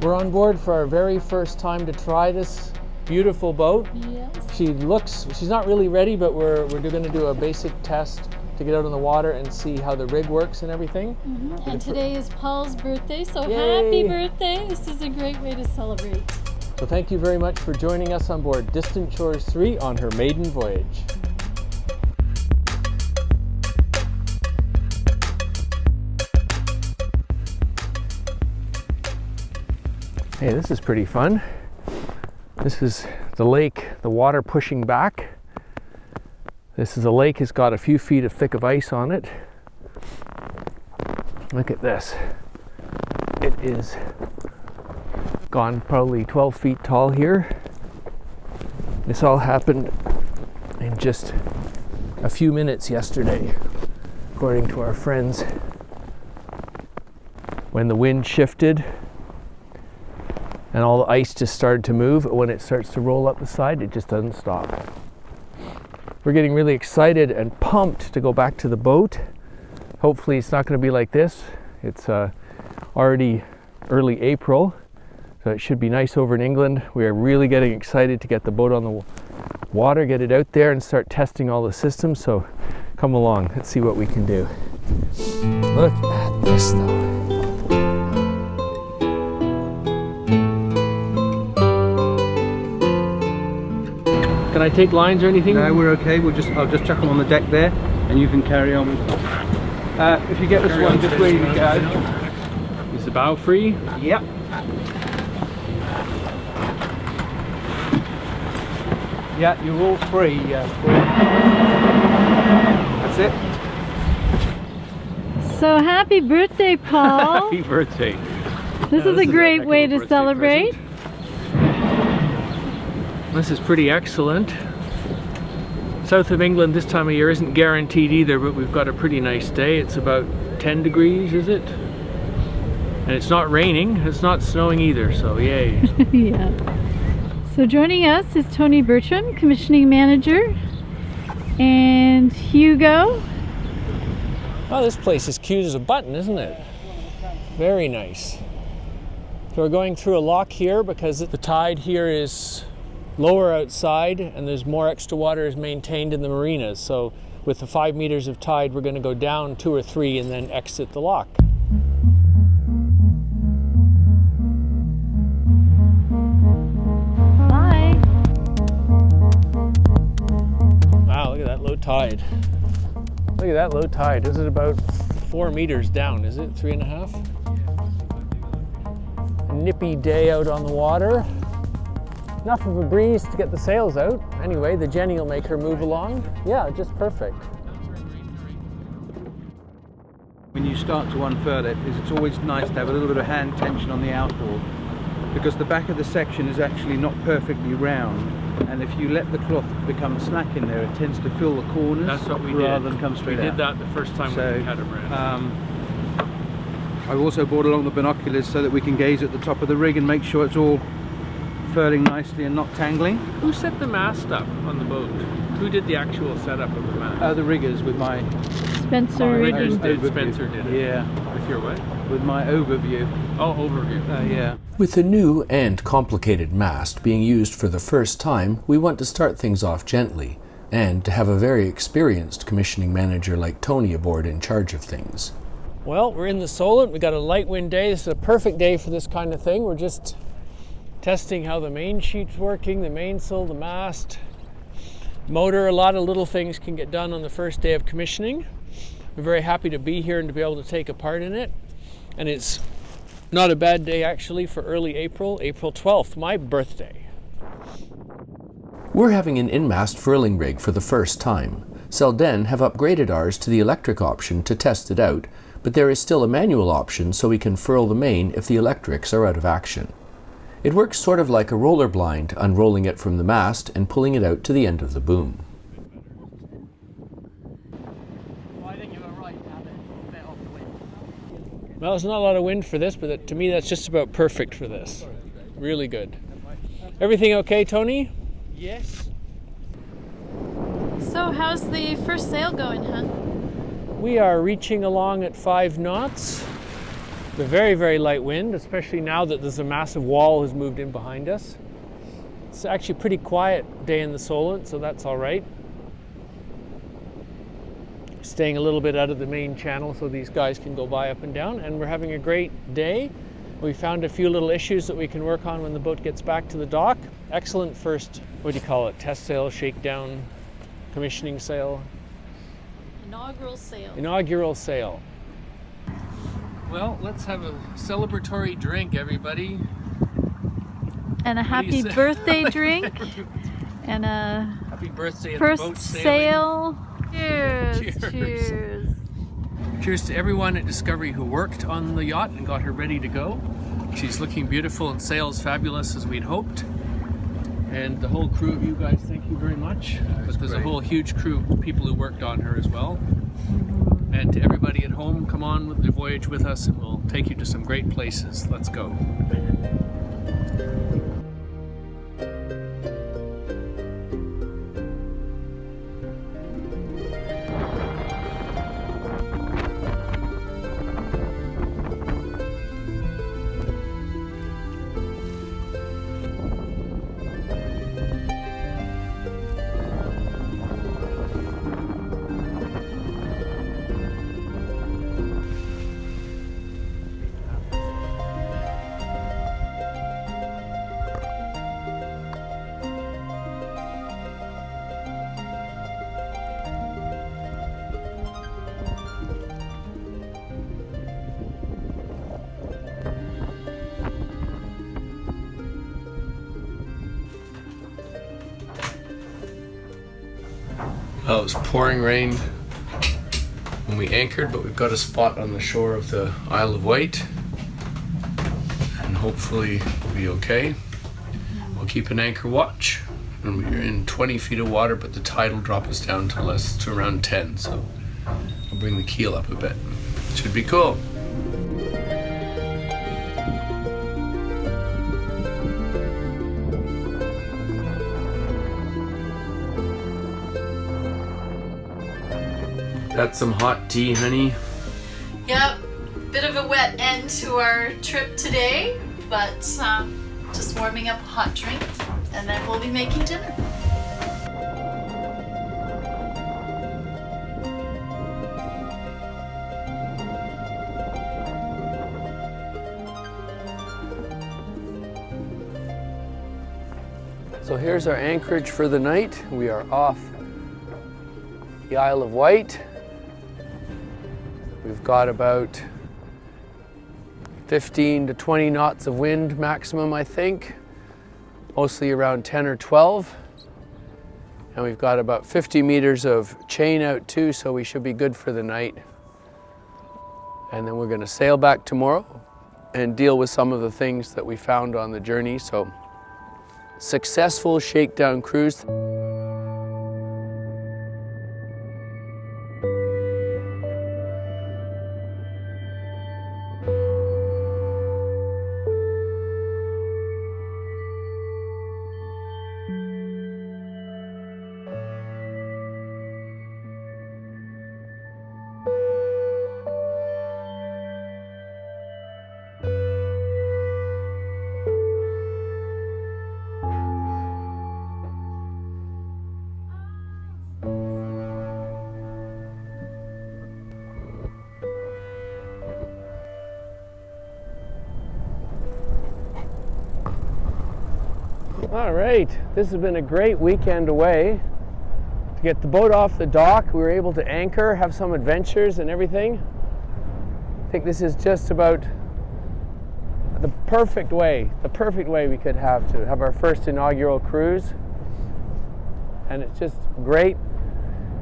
We're on board for our very first time to try this beautiful boat. Yes. She's not really ready, but we're going to do a basic test to get out on the water and see how the rig works and everything. Mm-hmm. And today is Paul's birthday, so Yay. happy birthday. This is a great way to celebrate. So thank you very much for joining us on board Distant Shores 3 on her maiden voyage. Hey, this is pretty fun. This is the lake, the water pushing back. This is a lake, it's got a few feet of thick of ice on it. Look at this. It is gone probably 12 feet tall here. This all happened in just a few minutes yesterday, according to our friends. When the wind shifted, and all the ice just started to move. When it starts to roll up the side, it just doesn't stop. We're getting really excited and pumped to go back to the boat. Hopefully it's not going to be like this. It's already early April, so it should be nice over in England. We are really getting excited to get the boat on the water, get it out there and start testing all the systems. So come along, let's see what we can do. Look at this though. Can I take lines or anything? No, we're okay. I'll just chuck them on the deck there, and you can carry on. If you get this one, just where you go. Is the bow free? Yep. Yeah, you're all free. That's it. So happy birthday, Paul. Happy birthday. This is a great way to celebrate. Present. This is pretty excellent. South of England this time of year isn't guaranteed either, but we've got a pretty nice day. It's about 10 degrees, is it? And it's not raining, it's not snowing either, so yay. Yeah. So joining us is Tony Bertram, commissioning manager, and Hugo. Oh, this place is cute as a button, isn't it? Very nice. So we're going through a lock here because the tide here is lower outside and there's more extra water is maintained in the marinas. So with the 5 meters of tide, we're going to go down 2 or 3 and then exit the lock. Bye. Wow, look at that low tide. Look at that low tide. Is it about 4 meters down? Is it 3.5? A nippy day out on the water. Enough of a breeze to get the sails out. Anyway, the Jenny will make her move along. Yeah, just perfect. When you start to unfurl it, it's always nice to have a little bit of hand tension on the outboard, because the back of the section is actually not perfectly round, and if you let the cloth become slack in there, it tends to fill the corners. That's what we rather did. than come straight out. We did that the first time we had them around. I've also brought along the binoculars so that we can gaze at the top of the rig and make sure it's all furling nicely and not tangling. Who set the mast up on the boat? Who did the actual setup of the mast? The riggers with my... Spencer rigging. Spencer did it. Yeah. With your what? With my overview. Oh, overview. Yeah. With the new and complicated mast being used for the first time, we want to start things off gently, and to have a very experienced commissioning manager like Tony aboard in charge of things. Well, we're in the Solent. We got a light wind day. This is a perfect day for this kind of thing. We're just testing how the main sheet's working, the mainsail, the mast, motor. A lot of little things can get done on the first day of commissioning. We're very happy to be here and to be able to take a part in it. And it's not a bad day actually for early April, April 12th, my birthday. We're having an in-mast furling rig for the first time. Selden have upgraded ours to the electric option to test it out, but there is still a manual option so we can furl the main if the electrics are out of action. It works sort of like a roller blind, unrolling it from the mast and pulling it out to the end of the boom. Well, there's not a lot of wind for this, but to me that's just about perfect for this. Really good. Everything okay, Tony? Yes. So how's the first sail going, huh? We are reaching along at 5 knots. The very, very light wind, especially now that there's a massive wall has moved in behind us. It's actually a pretty quiet day in the Solent, so that's all right. Staying a little bit out of the main channel so these guys can go by up and down, and we're having a great day. We found a few little issues that we can work on when the boat gets back to the dock. Excellent first, what do you call it, test sail, shakedown, commissioning sail? Inaugural sail. Inaugural sail. Well, let's have a celebratory drink, everybody. And a What do you happy say? birthday drink. And a Happy birthday and first the boat sailing. sail. Cheers. Cheers. Cheers. Cheers to everyone at Discovery who worked on the yacht and got her ready to go. She's looking beautiful and sails fabulous as we'd hoped. And the whole crew of you guys, thank you very much. But there's a whole huge crew of people who worked on her as well. And to everybody at home, come on with the voyage with us and we'll take you to some great places. Let's go. Well, it was pouring rain when we anchored, but we've got a spot on the shore of the Isle of Wight, and hopefully we'll be okay. We'll keep an anchor watch, and we're in 20 feet of water, but the tide will drop us down to around 10, so we'll bring the keel up a bit. Should be cool. Got some hot tea, honey. Yep. Bit of a wet end to our trip today, but just warming up a hot drink, and then we'll be making dinner. So here's our anchorage for the night. We are off the Isle of Wight. We've got about 15 to 20 knots of wind maximum, I think. Mostly around 10 or 12. And we've got about 50 meters of chain out too, so we should be good for the night. And then we're going to sail back tomorrow and deal with some of the things that we found on the journey. So, successful shakedown cruise. All right, this has been a great weekend away. To get the boat off the dock, we were able to anchor, have some adventures and everything. I think this is just about the perfect way we could have to have our first inaugural cruise. And it's just great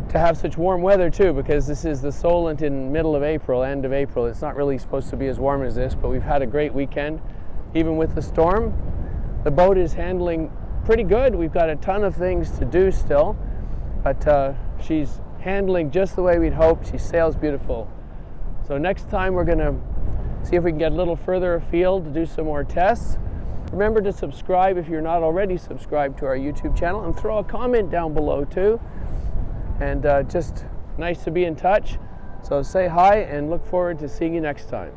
to have such warm weather too, because this is the Solent in middle of April, end of April. It's not really supposed to be as warm as this, but we've had a great weekend, even with the storm. The boat is handling pretty good. We've got a ton of things to do still, but she's handling just the way we'd hoped. She sails beautiful. So next time we're going to see if we can get a little further afield to do some more tests. Remember to subscribe if you're not already subscribed to our YouTube channel, and throw a comment down below too. And just nice to be in touch. So say hi and look forward to seeing you next time.